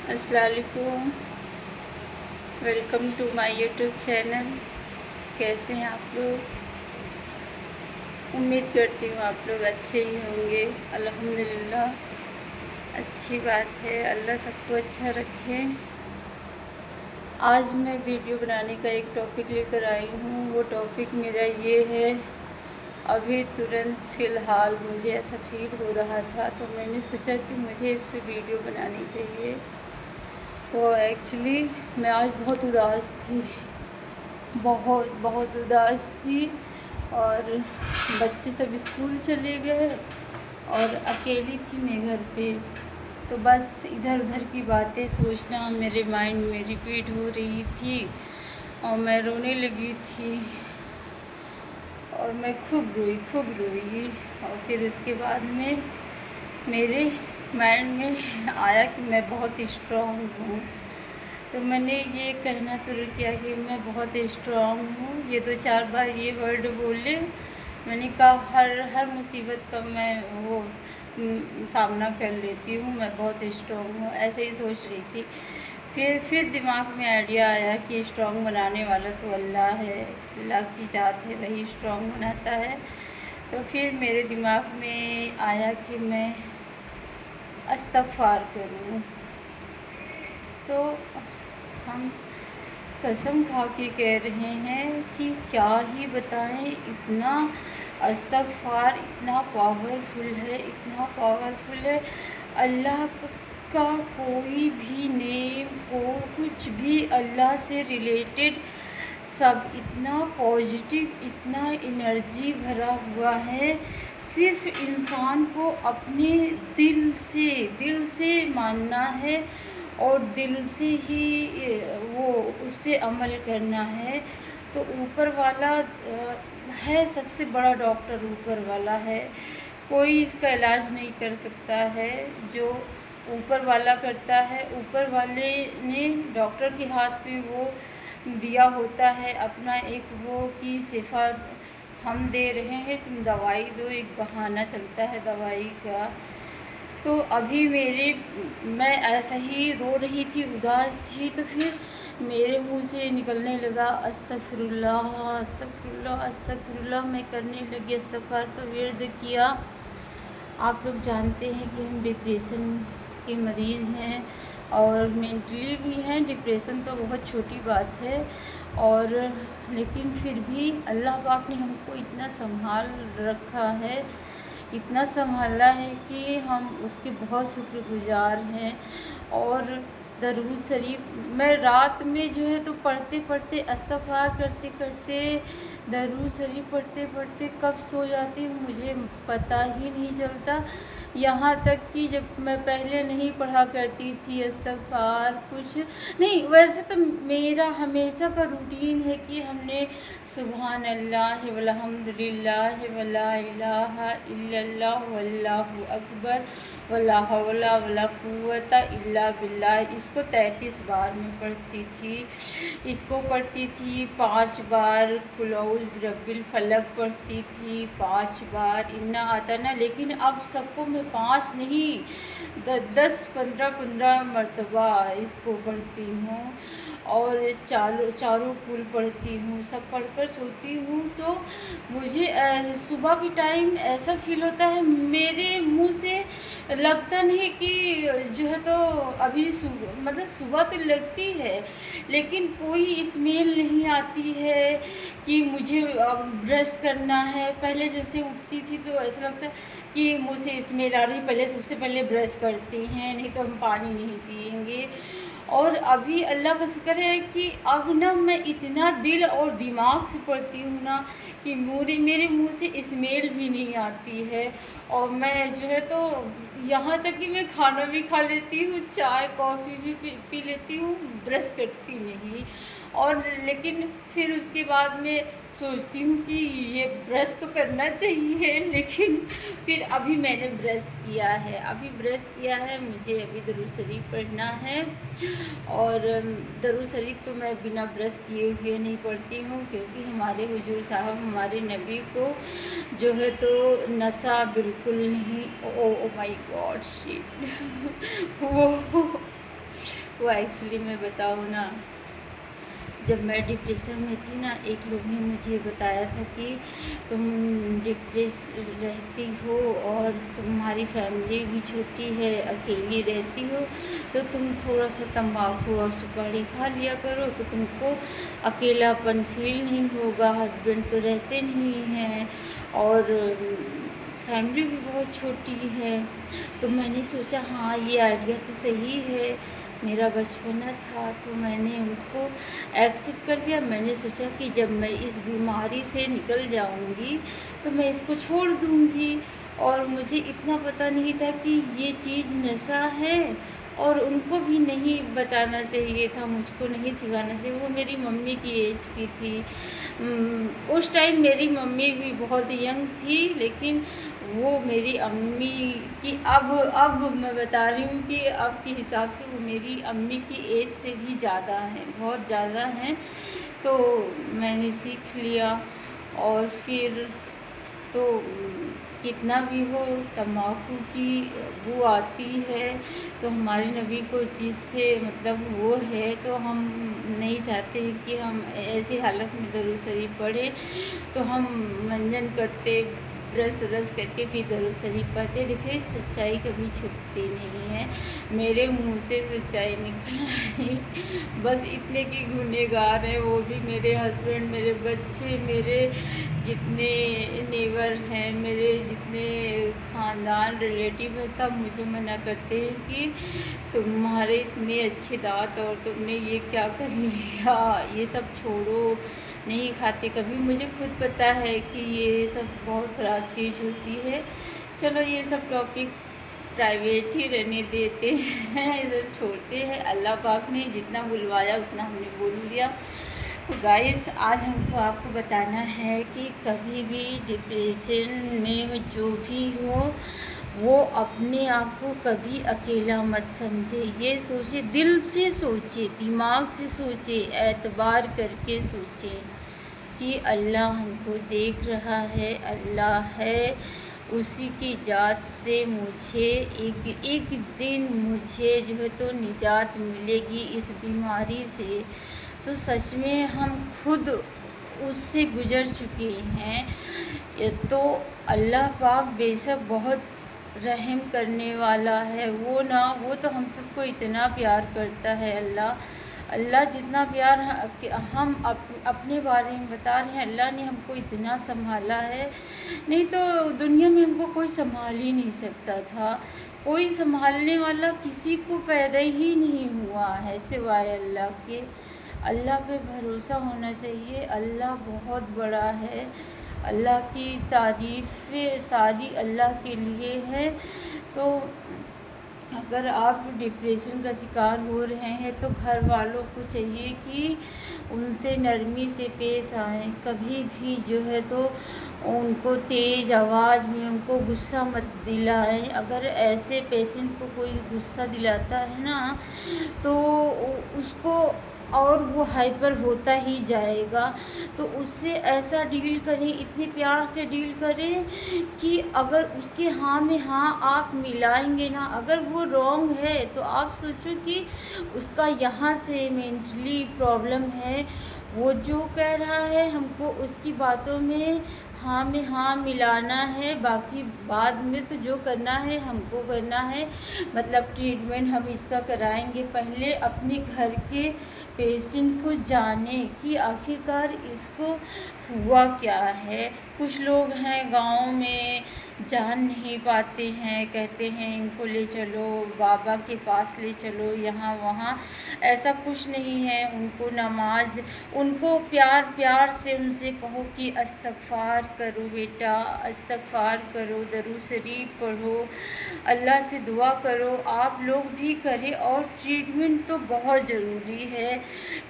अस्सलाम वालेकुम। Welcome to my YouTube channel. कैसे हैं आप लोग? उम्मीद करती हूँ आप लोग अच्छे ही होंगे। अल्हम्दुलिल्लाह, अच्छी बात है। अल्लाह सबको अच्छा रखे। आज मैं वीडियो बनाने का एक टॉपिक लेकर आई हूँ। वो टॉपिक मेरा ये है, अभी तुरंत फ़िलहाल मुझे ऐसा फील हो रहा था तो मैंने सोचा कि मुझे इस पे वीडियो बनानी चाहिए। तो एक्चुअली मैं आज बहुत उदास थी, बहुत बहुत उदास थी। और बच्चे सब स्कूल चले गए और अकेली थी मैं घर पे। तो बस इधर उधर की बातें सोचना मेरे माइंड में रिपीट हो रही थी और मैं रोने लगी थी और मैं खूब रोई। और फिर उसके बाद में मेरे माइंड में आया कि मैं बहुत स्ट्रॉन्ग हूँ। तो मैंने ये कहना शुरू किया कि मैं बहुत स्ट्रॉन्ग हूँ। ये 2-4 बार ये वर्ड बोले। मैंने कहा हर मुसीबत का मैं वो सामना कर लेती हूँ, मैं बहुत स्ट्रॉन्ग हूँ, ऐसे ही सोच रही थी। फिर दिमाग में आइडिया आया कि स्ट्रॉन्ग बनाने वाला तो अल्लाह है, अल्लाह की ज़ात है, वही स्ट्रॉन्ग बनाता है। तो फिर मेरे दिमाग में आया कि मैं इस्तग़फ़ार करूँ। तो हम कसम खा के कह रहे हैं कि क्या ही बताएं, इतना इस्तग़फ़ार इतना पावरफुल है, इतना पावरफुल है। अल्लाह का कोई भी नेम को कुछ भी अल्लाह से रिलेटेड सब इतना पॉजिटिव, इतना एनर्जी भरा हुआ है। सिर्फ इंसान को अपने दिल से मानना है और दिल से ही वो उस पर अमल करना है। तो ऊपर वाला है, सबसे बड़ा डॉक्टर ऊपर वाला है। कोई इसका इलाज नहीं कर सकता है, जो ऊपर वाला करता है। ऊपर वाले ने डॉक्टर के हाथ में वो दिया होता है अपना एक वो कि शिफा हम दे रहे हैं, तुम दवाई दो, एक बहाना चलता है दवाई का। तो अभी मैं ऐसा ही रो रही थी, उदास थी। तो फिर मेरे मुंह से निकलने लगा अस्तगफिरुल्लाह अस्तगफिरुल्लाह अस्तगफिरुल्लाह। मैं करने लगी, इस्तग़फ़ार का विर्द किया। आप लोग जानते हैं कि हम डिप्रेशन के मरीज़ हैं और मेंटली भी हैं। डिप्रेशन तो बहुत छोटी बात है, और लेकिन फिर भी अल्लाह पाक ने हमको इतना संभाल रखा है, इतना संभाला है कि हम उसके बहुत शुक्रगुजार हैं। और दरूद शरीफ मैं रात में जो है तो पढ़ते पढ़ते इस्तग़फ़ार करते करते दरूद शरीफ पढ़ते पढ़ते कब सो जाती हूँ मुझे पता ही नहीं चलता। यहाँ तक कि जब मैं पहले नहीं पढ़ा करती थी इस्तग़फ़ार कुछ नहीं, वैसे तो मेरा हमेशा का रूटीन है कि हमने सुबहान अल्लाह वल्हम्दुलिल्लाह वला इलाहा इल्लल्लाह वल्लाहु अकबर वला हौला वला कुव्वता इल्ला बिल्लाह, इसको 33 बार में पढ़ती थी। इसको पढ़ती थी 5 बार, कुल औज़ बिरब्बिल फलक पढ़ती थी 5 बार, इन्ना आता ना। लेकिन अब सबको मैं 5 नहीं 10-15 मरतबा इसको पढ़ती हूँ। और चारों कुल पढ़ती हूँ, सब पढ़कर सोती हूँ। तो मुझे सुबह के टाइम ऐसा फील होता है, मेरे मुंह से लगता नहीं कि जो है तो अभी मतलब सुबह तो लगती है, लेकिन कोई स्मेल नहीं आती है कि मुझे ब्रश करना है। पहले जैसे उठती थी तो ऐसा लगता है कि मुँह से स्मेल आ रही, पहले सबसे पहले ब्रश करती हैं, नहीं तो हम पानी नहीं पिएंगे। और अभी अल्लाह का शुक्र है कि अब ना मैं इतना दिल और दिमाग से पढ़ती हूँ ना कि मेरे मुंह से स्मेल भी नहीं आती है। और मैं जो है तो यहाँ तक कि मैं खाना भी खा लेती हूँ, चाय कॉफ़ी भी पी लेती हूँ, ब्रश करती नहीं। और लेकिन फिर उसके बाद में सोचती हूँ कि ये ब्रश तो करना चाहिए, लेकिन फिर अभी मैंने ब्रश किया है। मुझे अभी दरूद शरीफ पढ़ना है। और दरूद शरीफ तो मैं बिना ब्रश किए हुए नहीं पढ़ती हूँ, क्योंकि हमारे हुजूर साहब हमारे नबी को जो है तो नशा बिल्कुल नहीं। ओ माय गॉड शिट वो आपको एक्चुअली मैं बताऊँ ना, जब मैं डिप्रेशन में थी ना, एक लोग ने मुझे बताया था कि तुम डिप्रेस रहती हो और तुम्हारी फैमिली भी छोटी है, अकेली रहती हो, तो तुम थोड़ा सा तंबाकू और सुपारी खा लिया करो तो तुमको अकेलापन फील नहीं होगा। हस्बैंड तो रहते नहीं हैं और फैमिली भी बहुत छोटी है। तो मैंने सोचा हाँ, ये आइडिया तो सही है, मेरा बचपना था तो मैंने उसको एक्सेप्ट कर लिया। मैंने सोचा कि जब मैं इस बीमारी से निकल जाऊंगी तो मैं इसको छोड़ दूंगी। और मुझे इतना पता नहीं था कि ये चीज़ नशा है, और उनको भी नहीं बताना चाहिए था, मुझको नहीं सिखाना चाहिए। वो मेरी मम्मी की एज की थी। उस टाइम मेरी मम्मी भी बहुत यंग थी, लेकिन वो मेरी अम्मी की अब मैं बता रही हूँ कि अब के हिसाब से वो मेरी अम्मी की एज से भी ज़्यादा हैं, बहुत ज़्यादा हैं। तो मैंने सीख लिया। और फिर तो कितना भी हो, तम्बाकू की बू आती है, तो हमारे नबी को जिससे मतलब वो है, तो हम नहीं चाहते हैं कि हम ऐसी हालत में दरूद शरीफ पढ़ें। तो हम मंजन करते, ब्रश व्रश करके फिर दरूद शरीफ पढ़ते। देखिए, सच्चाई कभी छुपती नहीं है। मेरे मुंह से सच्चाई निकल आई। बस इतने की गुनहगार हैं, वो भी मेरे हस्बैंड, मेरे बच्चे, मेरे जितने नेबर हैं, मेरे जितने ख़ानदान रिलेटिव हैं, सब मुझे मना करते हैं कि तुम्हारे इतने अच्छे दांत और तुमने ये क्या कर लिया, ये सब छोड़ो, नहीं खाते कभी। मुझे खुद पता है कि ये सब बहुत ख़राब चीज़ होती है। चलो ये सब टॉपिक प्राइवेट ही रहने देते हैं, इधर छोड़ते हैं। अल्लाह पाक ने जितना बुलवाया उतना हमने बोल दिया। तो गाइस, आज हमको आपको बताना है कि कभी भी डिप्रेशन में जो भी हो, वो अपने आप को कभी अकेला मत समझे। ये सोचे, दिल से सोचे, दिमाग से सोचे, एतबार करके सोचे कि अल्लाह हमको देख रहा है, अल्लाह है, उसी की जात से मुझे एक दिन मुझे जो है तो निजात मिलेगी इस बीमारी से। तो सच में हम खुद उससे गुज़र चुके हैं। तो अल्लाह पाक बेशक बहुत रहम करने वाला है। वो तो हम सबको इतना प्यार करता है। अल्लाह जितना प्यार हम अपने बारे में बता रहे हैं, अल्लाह ने हमको इतना संभाला है, नहीं तो दुनिया में हमको कोई संभाल ही नहीं सकता था। कोई संभालने वाला किसी को पैदा ही नहीं हुआ है सिवाय अल्लाह के। अल्लाह पे भरोसा होना चाहिए। अल्लाह बहुत बड़ा है। अल्लाह की तारीफ़ें सारी अल्लाह के लिए है। तो अगर आप डिप्रेशन का शिकार हो रहे हैं तो घर वालों को चाहिए कि उनसे नरमी से पेश आएँ। कभी भी जो है तो उनको तेज़ आवाज़ में उनको गुस्सा मत दिलाएं। अगर ऐसे पेशेंट को कोई गुस्सा दिलाता है ना, तो उसको और वो हाइपर होता ही जाएगा। तो उससे ऐसा डील करें, इतने प्यार से डील करें कि अगर उसके हाँ में हाँ आप मिलाएंगे ना, अगर वो रॉन्ग है तो आप सोचो कि उसका यहाँ से मेंटली प्रॉब्लम है, वो जो कह रहा है हमको उसकी बातों में हाँ मिलाना है। बाकी बाद में तो जो करना है हमको करना है, मतलब ट्रीटमेंट हम इसका कराएंगे। पहले अपने घर के पेशेंट को जाने कि आखिरकार इसको हुआ क्या है। कुछ लोग हैं गांव में जान नहीं पाते हैं, कहते हैं इनको ले चलो बाबा के पास, ले चलो यहाँ वहाँ। ऐसा कुछ नहीं है। उनको नमाज, उनको प्यार से उनसे कहो कि इस्तग़फ़ार करो बेटा, इस्तग़फ़ार करो, दरूद शरीफ पढ़ो, अल्लाह से दुआ करो। आप लोग भी करें। और ट्रीटमेंट तो बहुत ज़रूरी है,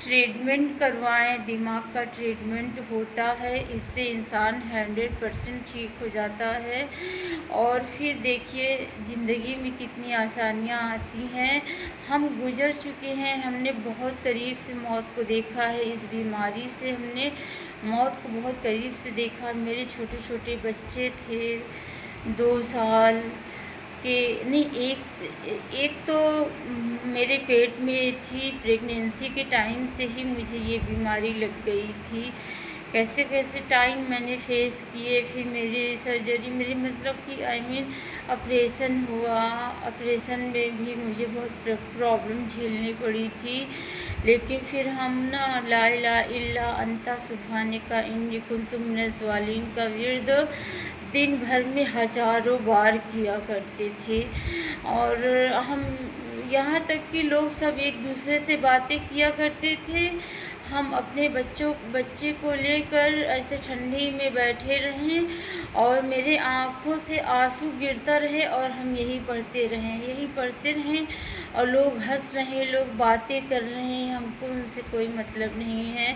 ट्रीटमेंट करवाएं। दिमाग का ट्रीटमेंट होता है, इससे इंसान 100% ठीक हो जाता है। और फिर देखिए ज़िंदगी में कितनी आसानियाँ आती हैं। हम गुज़र चुके हैं, हमने बहुत करीब से मौत को देखा है। इस बीमारी से हमने मौत को बहुत करीब से देखा। मेरे छोटे छोटे बच्चे थे, 2 साल کہ نہیں، ایک تو میرے پیٹ میں تھی، پریگنینسی کے ٹائم سے ہی مجھے یہ بیماری لگ گئی تھی. کیسے کیسے ٹائم میں نے فیس کیے. پھر میری سرجری، میری مطلب کہ آپریشن ہوا. آپریشن میں بھی مجھے بہت پرابلم جھیلنی پڑی تھی. لیکن پھر ہم نا لا الہ الا انت سبحانک انی کنت من الظالمین کا ورد دن بھر میں ہزاروں بار کیا کرتے تھے. اور ہم یہاں تک کہ لوگ سب ایک دوسرے سے باتیں کیا کرتے تھے. ہم اپنے بچے کو لے کر ایسے ٹھنڈی میں بیٹھے رہیں اور میرے آنکھوں سے آنسو گرتا رہے اور ہم یہی پڑھتے رہیں اور لوگ ہنس رہے ہیں، لوگ باتیں کر رہے ہیں. ہم کو ان سے کوئی مطلب نہیں ہے.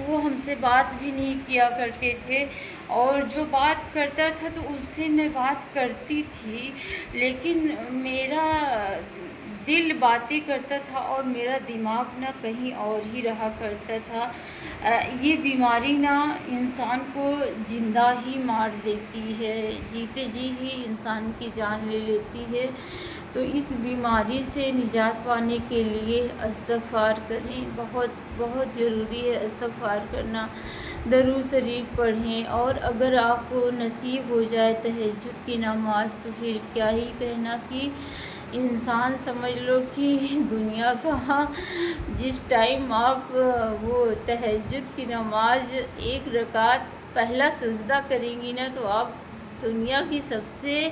وہ ہم سے بات بھی نہیں کیا کرتے تھے. اور جو بات کرتا تھا تو اس سے میں بات کرتی تھی، لیکن میرا دل باتیں کرتا تھا اور میرا دماغ نہ کہیں اور ہی رہا کرتا تھا. یہ بیماری نا انسان کو زندہ ہی مار دیتی ہے، جیتے جی ہی انسان کی جان لے لیتی ہے. تو اس بیماری سے نجات پانے کے لیے استغفار کریں. بہت بہت ضروری ہے استغفار کرنا. درود شریف پڑھیں. اور اگر آپ کو نصیب ہو جائے تہجد کی نماز تو پھر کیا ہی کہنا کہ انسان سمجھ لو کہ دنیا کا جس ٹائم آپ وہ تہجد کی نماز 1 رکعت پہلا سجدہ کریں گی نا تو آپ دنیا کی سب سے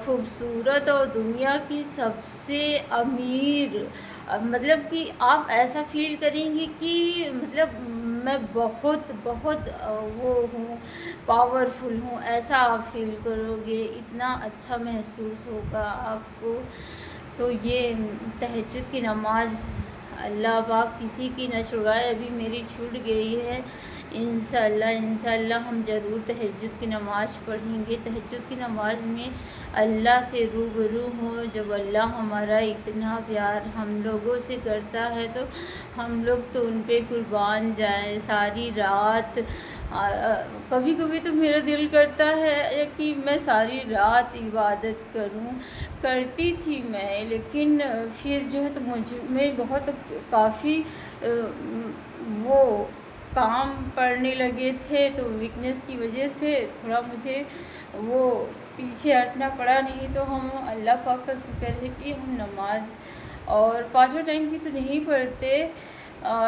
خوبصورت اور دنیا کی سب سے امیر، مطلب کہ آپ ایسا فیل کریں گی کہ مطلب میں بہت بہت وہ ہوں، پاورفل ہوں، ایسا آپ فیل کرو گے. اتنا اچھا محسوس ہوگا آپ کو. تو یہ تہجد کی نماز اللہ پاک کسی کی نہ چھڑائے. ابھی میری چھوٹ گئی ہے. انشاءاللہ ہم ضرور تہجد کی نماز پڑھیں گے. تہجد کی نماز میں اللہ سے روبرو ہوں. جب اللہ ہمارا اتنا پیار ہم لوگوں سے کرتا ہے تو ہم لوگ تو ان پہ قربان جائیں. ساری رات کبھی کبھی تو میرا دل کرتا ہے کہ میں ساری رات عبادت کرتی تھی میں. لیکن پھر جو ہے تو میں بہت کافی وہ کام پڑنے لگے تھے تو ویکنیس کی وجہ سے تھوڑا مجھے وہ پیچھے ہٹنا پڑا. نہیں تو ہم اللہ پاک کا شکر ہے کہ ہم نماز اور 5 ٹائم کی تو نہیں پڑھتے،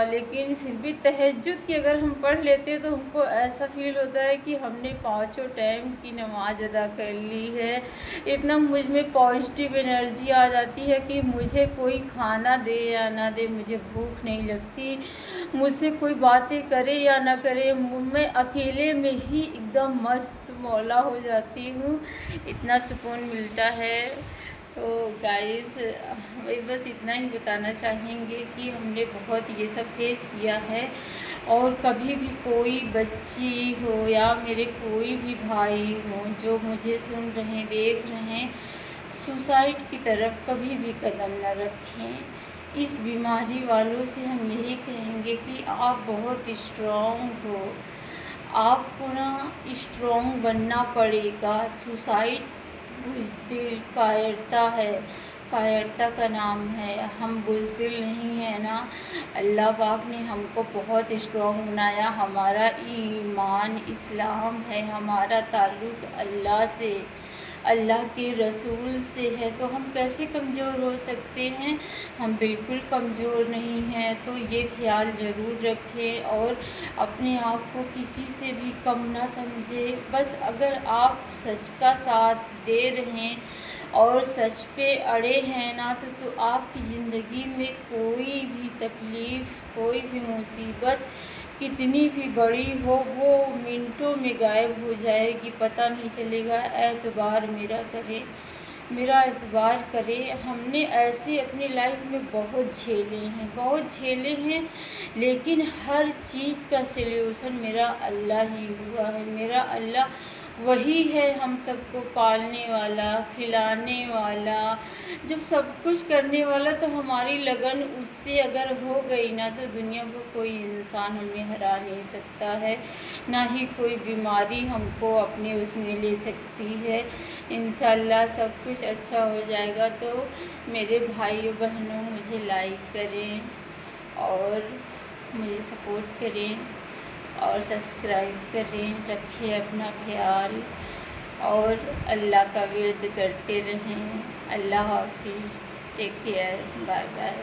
لیکن پھر بھی تہجد کی اگر ہم پڑھ لیتے تو ہم کو ایسا فیل ہوتا ہے کہ ہم نے 5 ٹائم کی نماز ادا کر لی ہے. اتنا مجھ میں پازیٹیو انرجی آ جاتی ہے کہ مجھے کوئی کھانا دے یا نہ دے مجھے بھوک نہیں لگتی. مجھ سے کوئی باتیں کرے یا نہ کرے میں اکیلے میں ہی ایک دم مست مولا ہو جاتی ہوں. اتنا سکون ملتا ہے. تو گائز بس اتنا ہی بتانا چاہیں گے کہ ہم نے بہت یہ سب فیس کیا ہے. اور کبھی بھی کوئی بچی ہو یا میرے کوئی بھی بھائی ہو جو مجھے سن رہے دیکھ رہے ہیں، سوسائڈ کی طرف کبھی بھی قدم نہ رکھیں. اس بیماری والوں سے ہم یہی کہیں گے کہ آپ بہت اسٹرانگ ہو. آپ کو نا اسٹرانگ بننا پڑے گا. سوسائڈ بزدل کائرتا ہے، کائرتا کا نام ہے. ہم بزدل نہیں ہیں نا. اللہ پاک نے ہم کو بہت اسٹرانگ بنایا. ہمارا ایمان اسلام ہے، ہمارا تعلق اللہ سے، اللہ کے رسول سے ہے. تو ہم کیسے کمزور ہو سکتے ہیں؟ ہم بالکل کمزور نہیں ہیں. تو یہ خیال ضرور رکھیں اور اپنے آپ کو کسی سے بھی کم نہ سمجھیں. بس اگر آپ سچ کا ساتھ دے رہے ہیں اور سچ پہ اڑے ہیں نا تو آپ کی زندگی میں کوئی بھی تکلیف، کوئی بھی مصیبت کتنی بھی بڑی ہو وہ منٹوں میں غائب ہو جائے گی، پتہ نہیں چلے گا. اعتبار میرا کرے، میرا اعتبار کرے. ہم نے ایسے اپنی لائف میں بہت جھیلے ہیں لیکن ہر چیز کا سلیوشن میرا اللہ ہی ہوا ہے. میرا اللہ وہی ہے ہم سب کو پالنے والا، کھلانے والا، جب سب کچھ کرنے والا، تو ہماری لگن اس سے اگر ہو گئی نا تو دنیا کو کوئی انسان ہمیں ہرا نہیں سکتا ہے، نہ ہی کوئی بیماری ہم کو اپنے اس میں لے سکتی ہے۔ انشاءاللہ سب کچھ اچھا ہو جائے گا۔ تو میرے بھائیوں بہنوں مجھے لائک کریں اور مجھے سپورٹ کریں اور سبسکرائب کریں، رکھیں اپنا خیال اور اللہ کا ورد کرتے رہیں۔ اللہ حافظ، ٹیک کیئر، بائے بائے۔